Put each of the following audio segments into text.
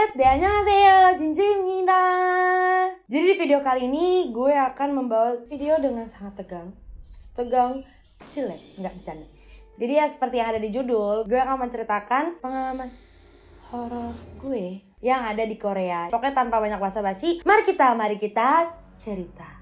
Tet, annyeonghaseyo, Jinjimnida. Jadi di video kali ini gue akan membawa video dengan sangat tegang, silek, nggak bercanda. Jadi ya seperti yang ada di judul, gue akan menceritakan pengalaman horor gue yang ada di Korea. Pokoknya tanpa banyak basa-basi, mari kita cerita.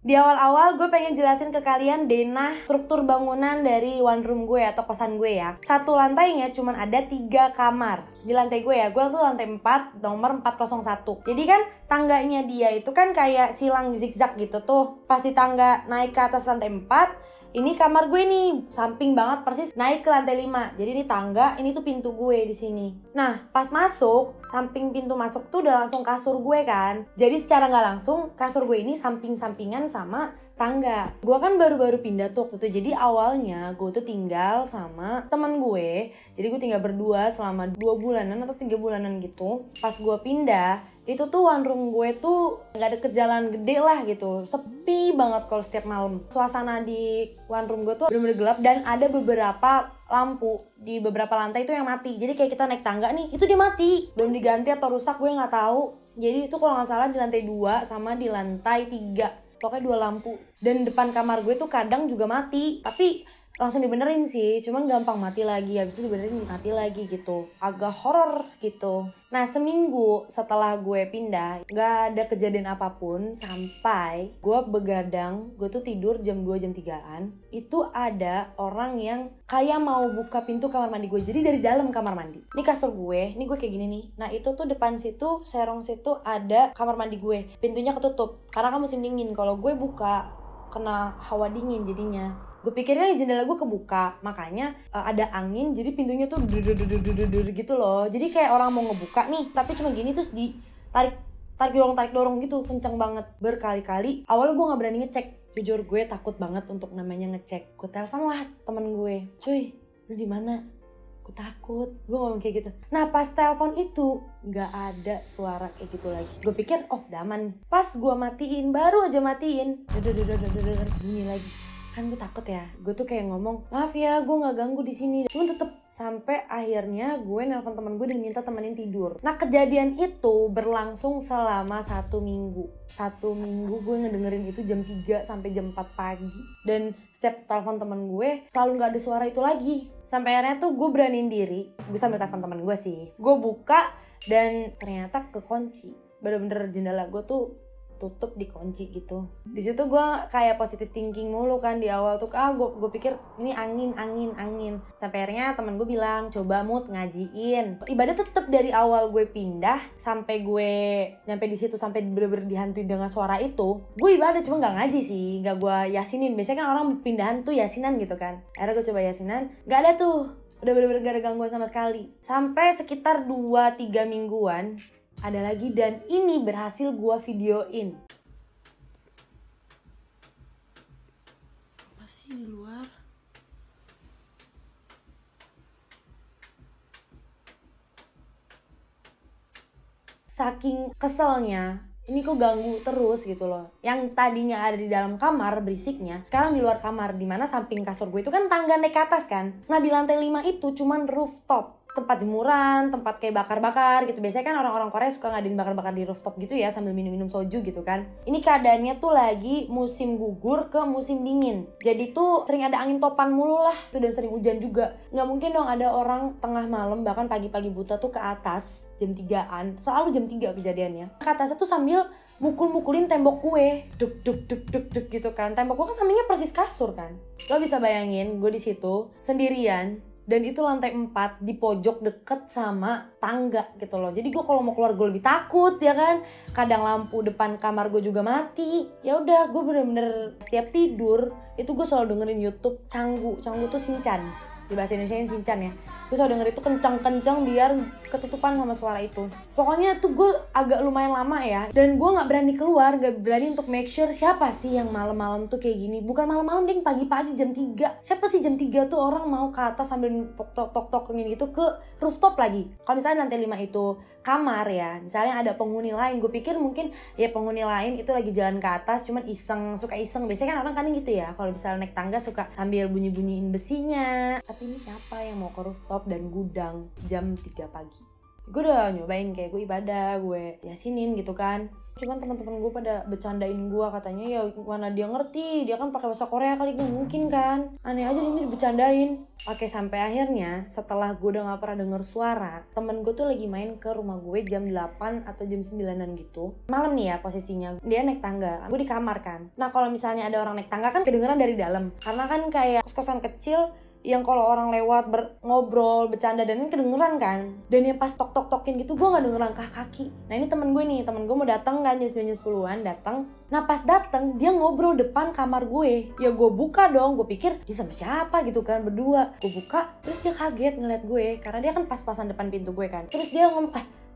Di awal-awal gue pengen jelasin ke kalian denah struktur bangunan dari one room gue atau kosan gue ya. Satu lantainya cuma ada 3 kamar. Di lantai gue ya, gue tuh lantai 4, nomor 401. Jadi kan tangganya dia itu kan kayak silang zigzag gitu tuh. Pas di tangga naik ke atas lantai 4, ini kamar gue nih, samping banget persis naik ke lantai 5. Jadi ini tangga, ini tuh pintu gue di sini. Nah, pas masuk, samping pintu masuk tuh udah langsung kasur gue kan. Jadi secara nggak langsung, kasur gue ini samping-sampingan sama tangga. Gue kan baru-baru pindah tuh waktu itu. Jadi awalnya gue tuh tinggal sama temen gue. Jadi gue tinggal berdua selama 2 bulanan atau 3 bulanan gitu. Pas gue pindah, itu tuh one room gue tuh nggak ada jalan gede lah gitu, sepi banget kalau setiap malam. Suasana di one room gue tuh bener-bener gelap dan ada beberapa lampu di beberapa lantai itu yang mati. Jadi kayak kita naik tangga nih, itu dia mati, belum diganti atau rusak gue nggak tahu. Jadi itu kalau nggak salah di lantai 2 sama di lantai 3, pokoknya 2 lampu. Dan depan kamar gue tuh kadang juga mati, tapi langsung dibenerin sih, cuman gampang mati lagi, habis itu dibenerin mati lagi gitu, agak horor gitu. Nah, seminggu setelah gue pindah, gak ada kejadian apapun sampai gue begadang, gue tuh tidur jam 2 jam 3-an, itu ada orang yang kayak mau buka pintu kamar mandi gue, jadi dari dalam kamar mandi. Ini kasur gue, ini gue kayak gini nih. Nah, itu tuh depan situ, serong situ ada kamar mandi gue, pintunya ketutup karena kan musim dingin. Kalau gue buka kena hawa dingin jadinya. Gue pikirnya jendela gue kebuka, makanya ada angin, jadi pintunya tuh gitu loh. Jadi kayak orang mau ngebuka nih, tapi cuma gini terus ditarik dorong gitu, kenceng banget berkali-kali. Awalnya gue nggak berani ngecek, jujur gue takut banget untuk namanya ngecek. Gue telepon lah temen gue, cuy, lu di mana? Gue takut, gue ngomong kayak gitu. Nah pas telepon itu nggak ada suara kayak gitu lagi. Gue pikir oh daman. Pas gue matiin, baru aja matiin, bunyi lagi. Kan gue takut ya, gue tuh kayak ngomong maaf ya gue nggak ganggu di sini. Cuman tetep sampai akhirnya gue nelpon temen gue dan minta temenin tidur. Nah kejadian itu berlangsung selama 1 minggu. 1 minggu gue ngedengerin itu jam 3 sampai jam 4 pagi. Dan setiap telepon temen gue selalu nggak ada suara itu lagi. Sampai akhirnya tuh gue beraniin diri, gue sambil telepon temen gue sih. Gue buka dan ternyata kekunci. Bener-bener jendela gue tuh tutup dikunci gitu. Di situ gue kayak positive thinking mulu kan di awal tuh. Gue pikir ini angin. Sampai akhirnya temen gue bilang coba mood ngajiin. Ibadah tetep dari awal gue pindah sampai gue nyampe di situ sampai bener-bener dihantui dengan suara itu. Gue ibadah cuma nggak ngaji sih, nggak gue yasinin. Biasanya kan orang pindahan tuh yasinan gitu kan. Akhirnya gue coba yasinan, nggak ada tuh. Udah bener-bener gak ada gangguan sama sekali. Sampai sekitar 2-3 mingguan ada lagi dan ini berhasil gue videoin. Masih di luar. Saking keselnya, ini kok ganggu terus gitu loh. Yang tadinya ada di dalam kamar berisiknya, sekarang di luar kamar, dimana samping kasur gue itu kan tangga naik ke atas kan. Nah di lantai 5 itu cuman rooftop, tempat jemuran, tempat kayak bakar-bakar gitu. Biasanya kan orang-orang Korea suka ngadain bakar-bakar di rooftop gitu ya, sambil minum-minum soju gitu kan. Ini keadaannya tuh lagi musim gugur ke musim dingin. Jadi tuh sering ada angin topan mulu lah tuh, dan sering hujan juga. Nggak mungkin dong ada orang tengah malam, bahkan pagi-pagi buta tuh ke atas jam 3-an. Selalu jam 3 kejadiannya. Ke atasnya tuh sambil mukul-mukulin tembok gue. Duk gitu kan. Tembok gue kan sampingnya persis kasur kan. Lo bisa bayangin gue di situ sendirian. Dan itu lantai 4 di pojok deket sama tangga gitu loh. Jadi gue kalau mau keluar gue lebih takut ya kan. Kadang lampu depan kamar gue juga mati. Ya udah gue bener-bener setiap tidur itu gue selalu dengerin YouTube Canggu tuh Shinchan. di bahasa Indonesia Shinchan ya. Gue selalu denger itu kencang-kencang biar ketutupan sama suara itu. Pokoknya tuh gue agak lumayan lama ya, dan gue nggak berani keluar, nggak berani untuk make sure siapa sih yang malam-malam tuh kayak gini. Bukan malam-malam ding, pagi-pagi jam 3. Siapa sih jam 3 tuh orang mau ke atas sambil tok-tok-tokingin gitu ke rooftop lagi. Kalau misalnya lantai 5 itu kamar ya, misalnya ada penghuni lain, gue pikir mungkin ya penghuni lain itu lagi jalan ke atas cuman suka iseng. Biasanya kan orang kadang gitu ya, kalau misalnya naik tangga suka sambil bunyi-bunyiin besinya. Tapi ini siapa yang mau ke rooftop dan gudang jam 3 pagi? Gue udah nyobain kayak gue ibadah, gue yasinin gitu kan. Cuman teman-teman gue pada bercandain gue, katanya ya mana dia ngerti, dia kan pakai bahasa Korea kali, gak mungkin kan. Aneh aja ini dibercandain. Oke, sampai akhirnya setelah gue udah gak pernah denger suara, temen gue tuh lagi main ke rumah gue jam 8 atau jam 9an gitu. Malam nih ya posisinya, dia naik tangga, gue di kamar kan. Nah kalau misalnya ada orang naik tangga kan kedengeran dari dalam, karena kan kayak kos-kosan kecil yang kalau orang lewat ngobrol, bercanda, dan ini kedengeran kan. Dan yang pas tok-tok-tokin gitu gue gak denger langkah kaki. Nah ini temen gue mau datang kan jam 9-10an datang. Nah pas datang dia ngobrol depan kamar gue. Ya gue buka dong, gue pikir dia sama siapa gitu kan, berdua. Gue buka, terus dia kaget ngeliat gue, karena dia kan pas-pasan depan pintu gue kan. Terus dia ngomong,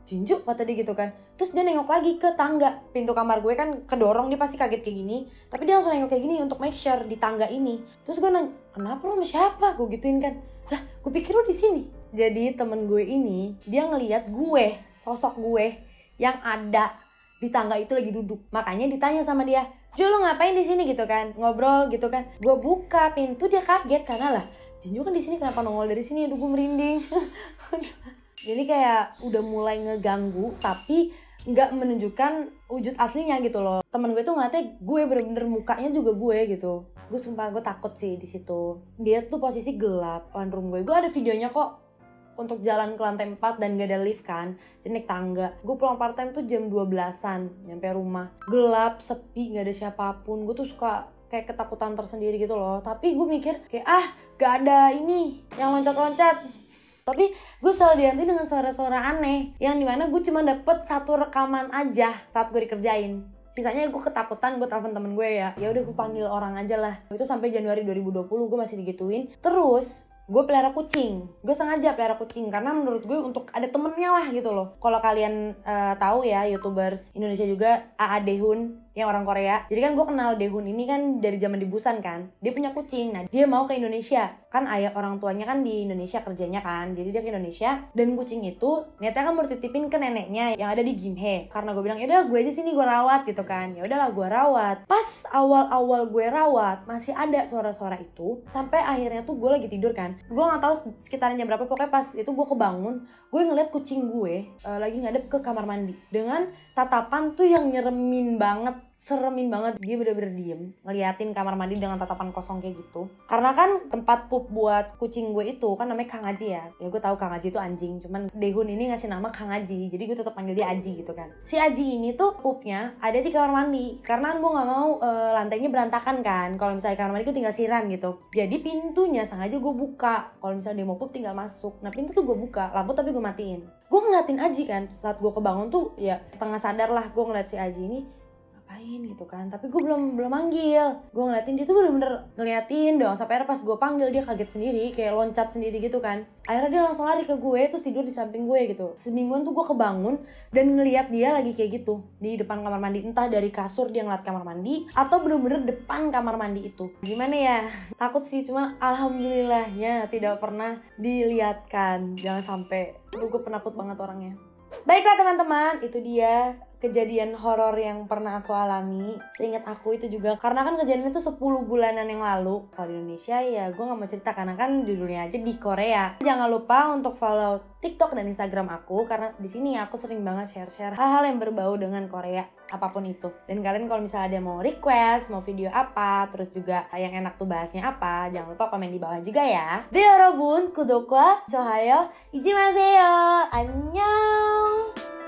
Jinju kata dia gitu kan. Terus dia nengok lagi ke tangga. Pintu kamar gue kan kedorong, dia pasti kaget kayak gini. Tapi dia langsung nengok kayak gini untuk make sure di tangga ini. Terus gue nanya, kenapa lo sama siapa? Gue gituin kan. Lah, gue pikir lo di sini. Jadi temen gue ini, dia ngeliat gue, sosok gue yang ada di tangga itu lagi duduk. Makanya ditanya sama dia, Jo lo ngapain di sini gitu kan? Ngobrol gitu kan. Gue buka pintu, dia kaget karena lah, Jinju kan di sini, kenapa nongol dari sini? Aduh gue merinding. Jadi kayak udah mulai ngeganggu tapi nggak menunjukkan wujud aslinya gitu loh. Temen gue tuh ngeliatnya gue bener-bener mukanya juga gue gitu. Gue sumpah gue takut sih di situ. Dia tuh posisi gelap, one room gue. Gue ada videonya kok untuk jalan ke lantai 4 dan gak ada lift kan. Jadi naik tangga. Gue pulang part time tuh jam 12-an nyampe rumah. Gelap, sepi, gak ada siapapun. Gue tuh suka kayak ketakutan tersendiri gitu loh. Tapi gue mikir kayak gak ada ini yang loncat-loncat. Tapi gue selalu dihantui dengan suara-suara aneh, yang dimana gue cuma dapet satu rekaman aja saat gue dikerjain. Sisanya gue ketakutan, gue telepon temen gue ya udah gue panggil orang aja lah. Itu sampai Januari 2020 gue masih digituin. Terus gue pelihara kucing. Gue sengaja pelihara kucing karena menurut gue untuk ada temennya lah gitu loh. Kalau kalian tahu ya, YouTubers Indonesia juga, AA Daehun yang orang Korea. Jadi kan gue kenal Daehun ini kan dari zaman di Busan kan. Dia punya kucing. Nah, dia mau ke Indonesia. Kan ayah orang tuanya kan di Indonesia kerjanya kan. Jadi dia ke Indonesia, dan kucing itu niatnya kan mau dititipin ke neneknya yang ada di Gimhae. Karena gue bilang, "Yaudah, gue aja sini gue rawat." gitu kan. Ya udahlah gue rawat. Pas awal-awal gue rawat, masih ada suara-suara itu. Sampai akhirnya tuh gue lagi tidur kan. Gue nggak tahu sekitarnya berapa, pokoknya pas itu gue kebangun, gue ngeliat kucing gue lagi ngadep ke kamar mandi dengan tatapan tuh yang nyeremin banget. Seremin banget, dia bener-bener diem ngeliatin kamar mandi dengan tatapan kosong kayak gitu. Karena kan tempat pup buat kucing gue itu kan namanya Kang Aji ya. Ya gue tahu Kang Aji itu anjing, cuman Daehun ini ngasih nama Kang Aji, jadi gue tetap panggil dia Aji gitu kan. Si Aji ini tuh pupnya ada di kamar mandi, karena gue nggak mau lantainya berantakan kan. Kalau misalnya kamar mandi gue tinggal siram gitu, jadi pintunya sengaja gue buka. Kalau misalnya dia mau pup tinggal masuk. Nah pintu tuh gue buka, lampu tapi gue matiin. Gue ngeliatin Aji kan, saat gue kebangun tuh ya setengah sadar lah gue ngeliat si Aji ini ngapain gitu kan. Tapi gue belum manggil. Gue ngeliatin dia tuh bener-bener ngeliatin doang. Sampai akhirnya pas gue panggil dia kaget sendiri, kayak loncat sendiri gitu kan. Akhirnya dia langsung lari ke gue, terus tidur di samping gue gitu. Semingguan tuh gue kebangun dan ngeliat dia lagi kayak gitu di depan kamar mandi. Entah dari kasur dia ngeliat kamar mandi, atau bener-bener depan kamar mandi itu. Gimana ya? Takut sih, cuman alhamdulillahnya tidak pernah dilihatkan. Jangan sampai. Gue penakut banget orangnya. Baiklah teman-teman, itu dia kejadian horor yang pernah aku alami. Seingat aku itu juga, karena kan kejadian itu 10 bulanan yang lalu. Kalau di Indonesia ya gue gak mau cerita karena kan judulnya aja di Korea. Jangan lupa untuk follow TikTok dan Instagram aku, karena di sini aku sering banget share-share hal-hal yang berbau dengan Korea, apapun itu. Dan kalian kalau misalnya ada mau request, mau video apa, terus juga yang enak tuh bahasnya apa, jangan lupa komen di bawah juga ya. Deh 여러분, 구독과 좋아요 잊지 마세요. 안녕.